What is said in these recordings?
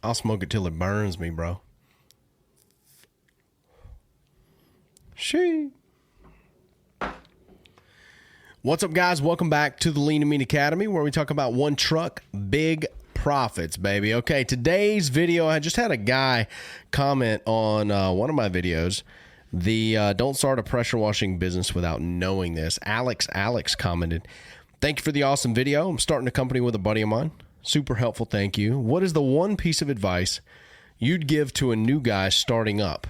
I'll smoke it till it burns me, bro. What's up, guys? Welcome back to the Lean and Mean Academy, where we talk about one truck, big profits, baby. Okay, today's video, I just had a guy comment on one of my videos, the don't start a pressure washing business without knowing this. Alex commented, thank you for the awesome video. I'm starting a company with a buddy of mine. Super helpful, thank you. What is the one piece of advice you'd give to a new guy starting up?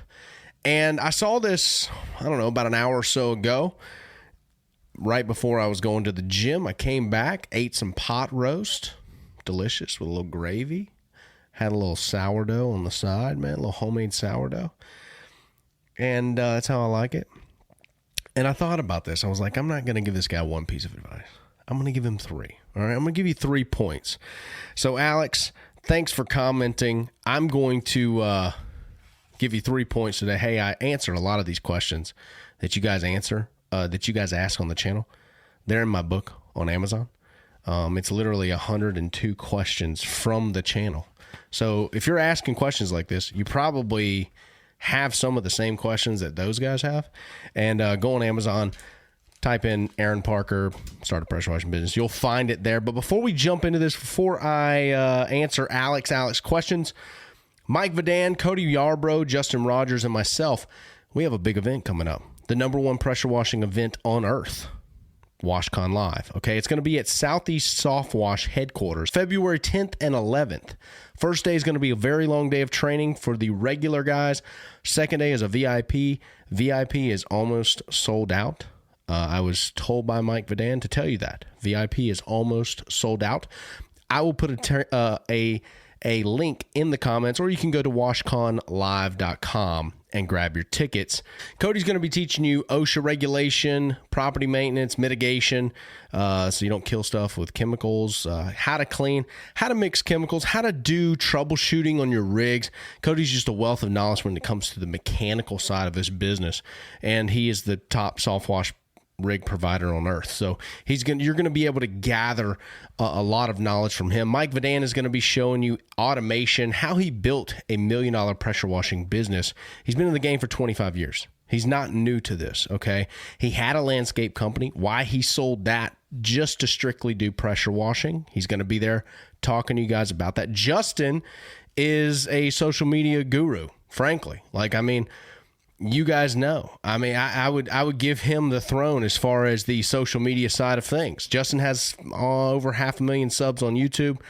And I saw this, I don't know, about an hour or so ago, right before I was going to the gym. I came back, ate some pot roast, delicious with a little gravy, had a little sourdough on the side, man, a little homemade sourdough. And that's how I like it. And I thought about this. I was like, I'm not going to give this guy one piece of advice. I'm going to give him three. All right, I'm going to give you 3 points. So, Alex, thanks for commenting. I'm going to give you 3 points today. Hey, I answered a lot of these questions that you guys ask on the channel. They're in my book on Amazon. It's literally 102 questions from the channel. So if you're asking questions like this, you probably have some of the same questions that those guys have. And go on Amazon, type in Aaron Parker, start a pressure washing business. You'll find it there. But before we jump into this, before I answer Alex questions, Mike Vadan, Cody Yarbrough, Justin Rogers, and myself, we have a big event coming up. The #1 pressure washing event on earth, WashCon Live. Okay, it's going to be at Southeast Soft Wash headquarters, February 10th and 11th. First day is going to be a very long day of training for the regular guys. Second day is a VIP. VIP is almost sold out. I was told by Mike Vadan to tell you that. VIP is almost sold out. I will put a link in the comments, or you can go to washconlive.com and grab your tickets. Cody's going to be teaching you OSHA regulation, property maintenance, mitigation, so you don't kill stuff with chemicals, how to clean, how to mix chemicals, how to do troubleshooting on your rigs. Cody's just a wealth of knowledge when it comes to the mechanical side of this business, and he is the top soft wash rig provider on earth. So you're going to be able to gather a lot of knowledge from him. Mike Vadan is going to be showing you automation, how he built a $1 million pressure washing business. He's been in the game for 25 years. He's not new to this, okay? He had a landscape company. Why he sold that just to strictly do pressure washing. He's going to be there talking to you guys about that. Justin is a social media guru, frankly. You guys know. I would give him the throne as far as the social media side of things. Justin has over 500,000 subs on YouTube.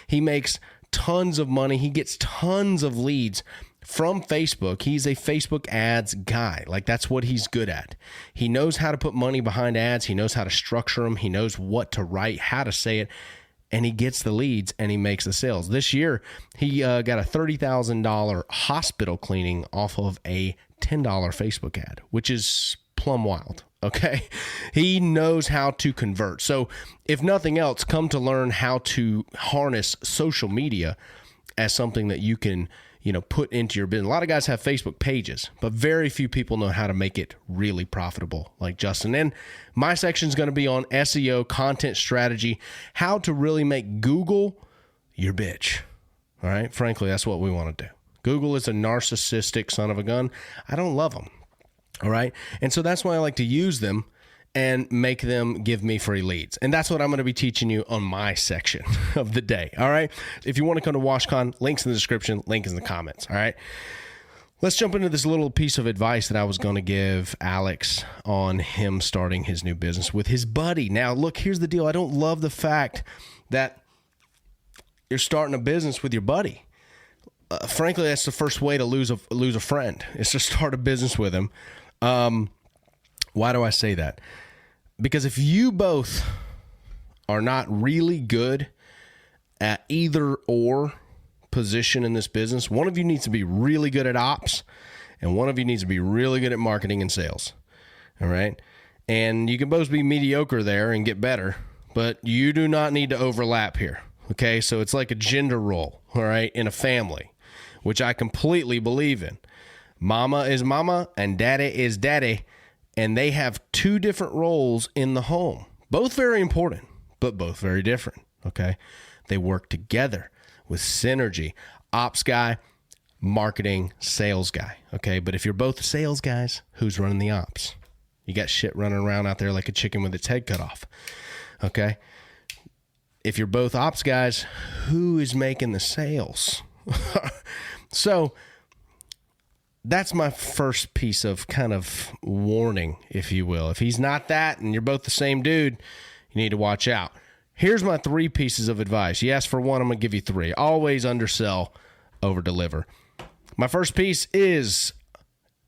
He makes tons of money. He gets tons of leads from Facebook. He's a Facebook ads guy. That's what he's good at. He knows how to put money behind ads. He knows how to structure them. He knows what to write, how to say it. And he gets the leads and he makes the sales. This year, he got a $30,000 hospital cleaning off of a $10 Facebook ad, which is plumb wild. Okay. He knows how to convert. So if nothing else, come to learn how to harness social media as something that you can, put into your business. A lot of guys have Facebook pages, but very few people know how to make it really profitable like Justin. And my section is going to be on SEO, content strategy, how to really make Google your bitch. All right. Frankly, that's what we want to do. Google is a narcissistic son of a gun. I don't love them. All right. And so that's why I like to use them and make them give me free leads. And that's what I'm going to be teaching you on my section of the day. All right. If you want to come to WashCon, links in the description, link is in the comments. All right. Let's jump into this little piece of advice that I was going to give Alex on him starting his new business with his buddy. Now, look, here's the deal. I don't love the fact that you're starting a business with your buddy. Frankly, that's the first way to lose a friend, is to start a business with him. Why do I say that? Because if you both are not really good at either or position in this business, one of you needs to be really good at ops and one of you needs to be really good at marketing and sales. All right. And you can both be mediocre there and get better, but you do not need to overlap here. Okay. So it's like a gender role, all right, in a family, which I completely believe in. Mama is mama and daddy is daddy. And they have two different roles in the home, both very important, but both very different. Okay. They work together. with synergy. Ops guy, marketing, sales guy. Okay, but if you're both sales guys, who's running the ops? You got shit running around out there like a chicken with its head cut off. Okay, if you're both ops guys, who is making the sales? So that's my first piece of kind of warning, if you will. If he's not that and you're both the same dude, you need to watch out. Here's my 3 pieces of advice. You ask for one, I'm going to give you 3. Always undersell, over deliver. My first piece is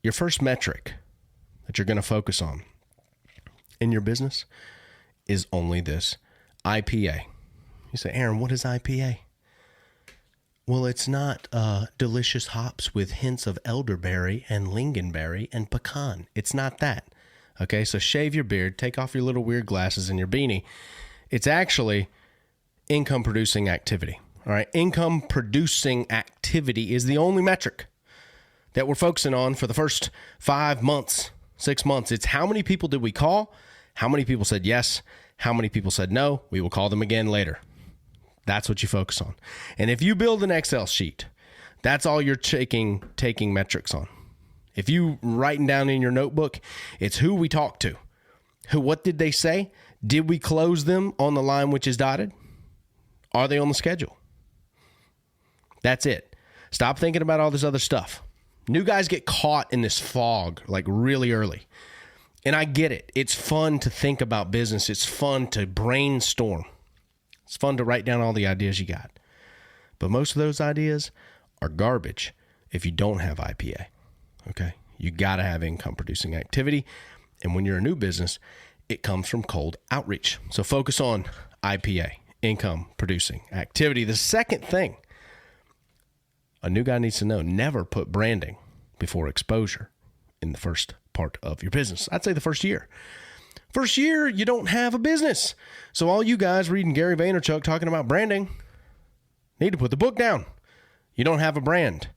your first metric that you're going to focus on in your business is only this: IPA. You say, Aaron, what is IPA? Well, it's not delicious hops with hints of elderberry and lingonberry and pecan. It's not that. Okay, so shave your beard, take off your little weird glasses and your beanie. It's actually income producing activity. All right, income producing activity is the only metric that we're focusing on for the first 5 months, 6 months. It's how many people did we call? How many people said yes? How many people said no? We will call them again later. That's what you focus on. And if you build an Excel sheet, that's all you're taking metrics on. If you writing down in your notebook, it's who we talked to. What did they say? Did we close them on the line which is dotted? Are they on the schedule? That's it. Stop thinking about all this other stuff. New guys get caught in this fog like really early. And I get it. It's fun to think about business. It's fun to brainstorm. It's fun to write down all the ideas you got. But most of those ideas are garbage if you don't have IPA. Okay? You got to have income producing activity. And when you're a new business, it comes from cold outreach. So focus on IPA, income producing activity. The second thing a new guy needs to know: never put branding before exposure in the first part of your business. I'd say the first year. First year, you don't have a business. So all you guys reading Gary Vaynerchuk talking about branding need to put the book down. You don't have a brand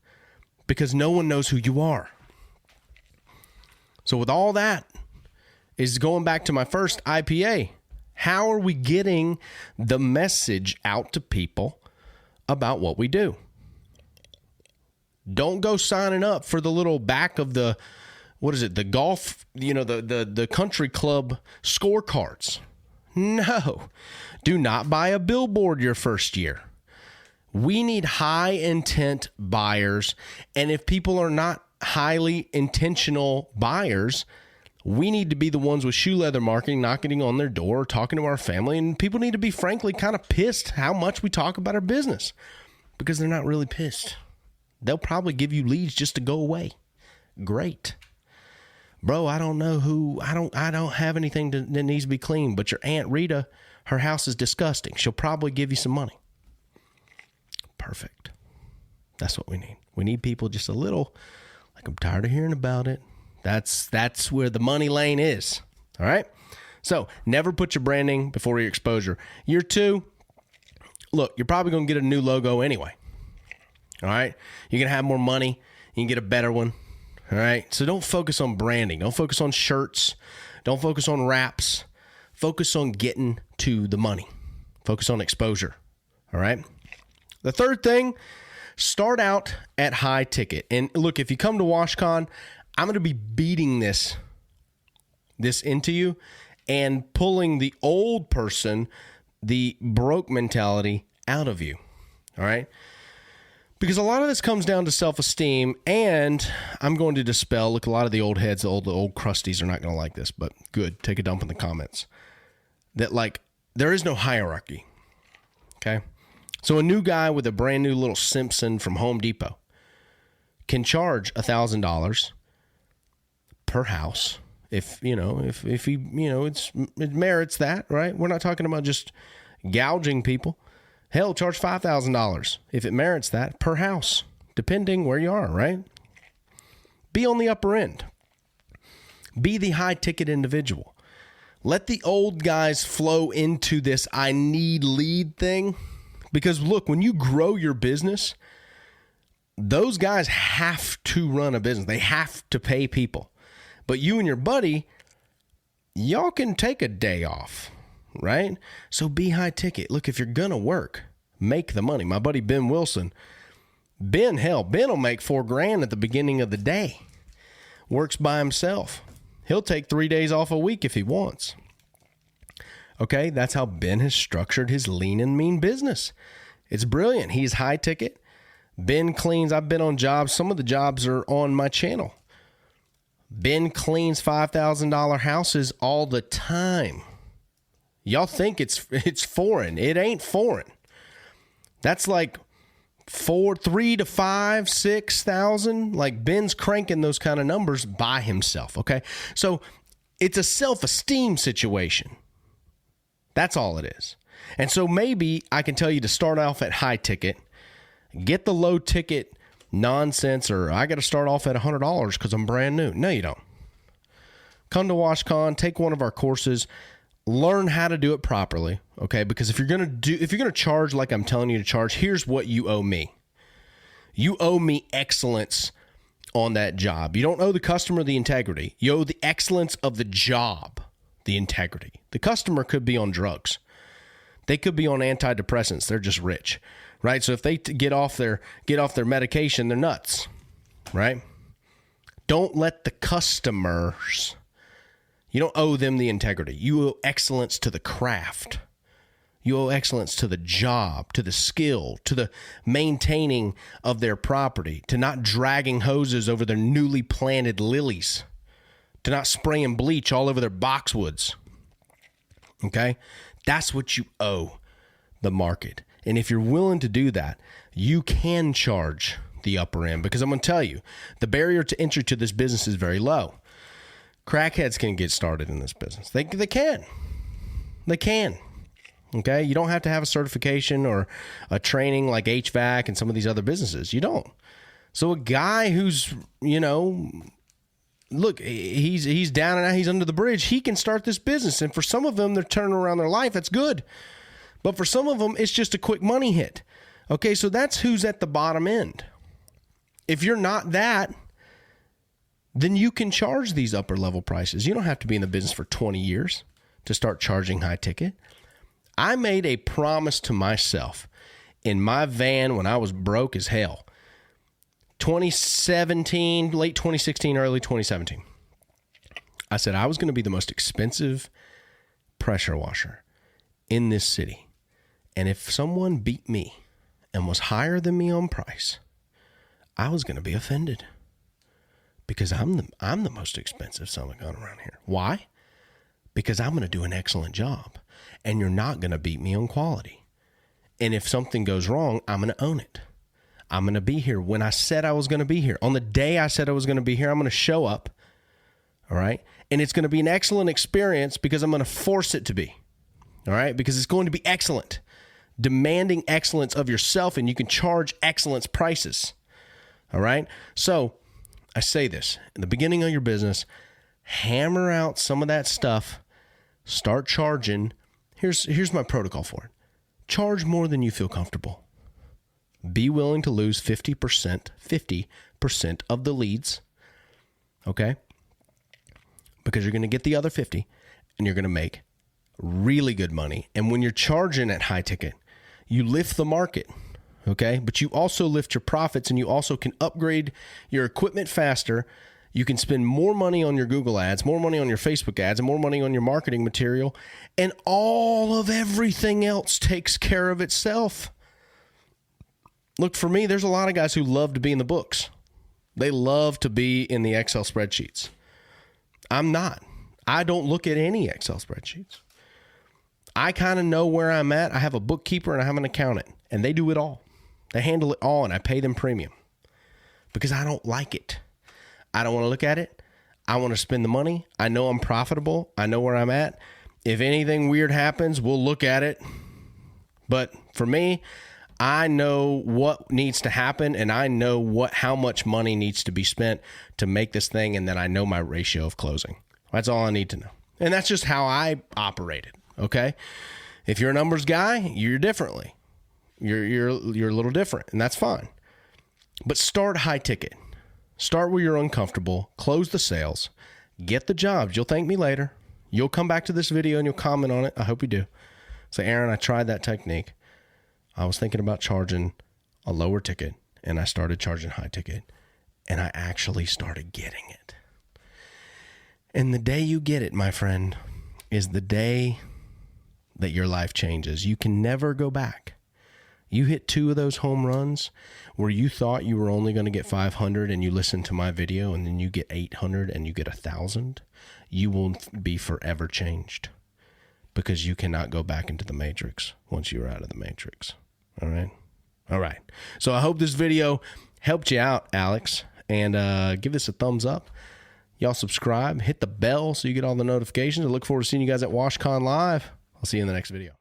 because no one knows who you are. So with all that is going back to my first IPA. How are we getting the message out to people about what we do? Don't go signing up for the little back of the, the golf, the country club scorecards. No, do not buy a billboard your first year. We need high intent buyers. And if people are not highly intentional buyers, we need to be the ones with shoe leather marketing, knocking on their door, talking to our family. And people need to be frankly kind of pissed how much we talk about our business because they're not really pissed. They'll probably give you leads just to go away. Great. Bro, I don't know who, I don't have anything that needs to be cleaned, but your Aunt Rita, her house is disgusting. She'll probably give you some money. Perfect. That's what we need. We need people just a little, like, I'm tired of hearing about it. That's where the money lane is. All right. So never put your branding before your exposure. Year 2, look, you're probably going to get a new logo anyway. All right. You're going to have more money. You can get a better one. All right. So don't focus on branding. Don't focus on shirts. Don't focus on wraps. Focus on getting to the money. Focus on exposure. All right. The third thing, start out at high ticket. And look, if you come to WashCon, I'm going to be beating this into you and pulling the old person, the broke mentality out of you. All right. Because a lot of this comes down to self-esteem, and I'm going to dispel, look, a lot of the old heads, the old crusties are not going to like this, but good, take a dump in the comments. That, like, there is no hierarchy, okay? So a new guy with a brand new little Simpson from Home Depot can charge $1,000 per house if he, it merits that, right? We're not talking about just gouging people. Hell, charge $5,000 if it merits that per house, depending where you are, right? Be on the upper end. Be the high ticket individual. Let the old guys flow into this I need lead thing. Because look, when you grow your business, those guys have to run a business. They have to pay people. But you and your buddy, y'all can take a day off. Right? So be high ticket. Look, if you're going to work, make the money. My buddy Ben Wilson, Ben will make $4,000 at the beginning of the day. Works by himself. He'll take 3 days off a week if he wants. Okay, that's how Ben has structured his lean and mean business. It's brilliant. He's high ticket. Ben cleans. I've been on jobs. Some of the jobs are on my channel. Ben cleans $5,000 houses all the time. Y'all think it's foreign. It ain't foreign. That's like 3 to 5, 6,000. Like Ben's cranking those kind of numbers by himself. Okay. So it's a self-esteem situation. That's all it is. And so maybe I can tell you to start off at high ticket, get the low ticket nonsense, or I got to start off at $100 because I'm brand new. No, you don't. Come to WashCon, take one of our courses, learn how to do it properly. Okay. Because if you're going to charge like I'm telling you to charge, here's what you owe me. You owe me excellence on that job. You don't owe the customer the integrity. You owe the excellence of the job, the integrity. The customer could be on drugs. They could be on antidepressants. They're just rich, right? So if they get off their medication, they're nuts, right? Don't let the customers, you don't owe them the integrity. You owe excellence to the craft. You owe excellence to the job, to the skill, to the maintaining of their property, to not dragging hoses over their newly planted lilies, to not spraying bleach all over their boxwoods. Okay? That's what you owe the market. And if you're willing to do that, you can charge the upper end, because I'm going to tell you, the barrier to entry to this business is very low. Crackheads can get started in this business. They can. They can. Okay? You don't have to have a certification or a training like HVAC and some of these other businesses. You don't. So a guy who's, look, he's down and out, he's under the bridge, he can start this business. And for some of them, they're turning around their life. That's good. But for some of them, it's just a quick money hit. Okay, so that's who's at the bottom end. If you're not that, then you can charge these upper level prices. You don't have to be in the business for 20 years to start charging high ticket. I made a promise to myself in my van when I was broke as hell. 2017, late 2016, early 2017. I said I was going to be the most expensive pressure washer in this city. And if someone beat me and was higher than me on price, I was going to be offended, because I'm the most expensive son of a gun around here. Why? Because I'm going to do an excellent job, and you're not going to beat me on quality. And if something goes wrong, I'm going to own it. I'm going to be here when I said I was going to be here. On the day I said I was going to be here, I'm going to show up. All right. And it's going to be an excellent experience because I'm going to force it to be. All right. Because it's going to be excellent. Demanding excellence of yourself, and you can charge excellence prices. All right. So I say this in the beginning of your business, hammer out some of that stuff, start charging. Here's my protocol for it. Charge more than you feel comfortable. Be willing to lose 50% of the leads, okay? Because you're going to get the other 50, and you're going to make really good money. And when you're charging at high ticket, you lift the market, okay? But you also lift your profits, and you also can upgrade your equipment faster. You can spend more money on your Google ads, more money on your Facebook ads, and more money on your marketing material, and all of everything else takes care of itself. Look, for me, there's a lot of guys who love to be in the books. They love to be in the Excel spreadsheets. I'm not. I don't look at any Excel spreadsheets. I kind of know where I'm at. I have a bookkeeper and I have an accountant, and they do it all. They handle it all, and I pay them premium because I don't like it. I don't want to look at it. I want to spend the money. I know I'm profitable. I know where I'm at. If anything weird happens, we'll look at it. But for me, I know what needs to happen, and I know how much money needs to be spent to make this thing, and then I know my ratio of closing. That's all I need to know. And that's just how I operated, okay? If you're a numbers guy, you're differently. You're a little different, and that's fine. But start high ticket. Start where you're uncomfortable. Close the sales. Get the jobs. You'll thank me later. You'll come back to this video and you'll comment on it. I hope you do. Say, Aaron, I tried that technique. I was thinking about charging a lower ticket, and I started charging high ticket, and I actually started getting it. And the day you get it, my friend, is the day that your life changes. You can never go back. You hit 2 of those home runs where you thought you were only going to get 500 and you listen to my video and then you get 800 and you get 1,000. You will be forever changed because you cannot go back into the matrix once you're out of the matrix. All right. All right. So I hope this video helped you out, Alex, and give this a thumbs up. Y'all subscribe, hit the bell so you get all the notifications. I look forward to seeing you guys at WashCon Live. I'll see you in the next video.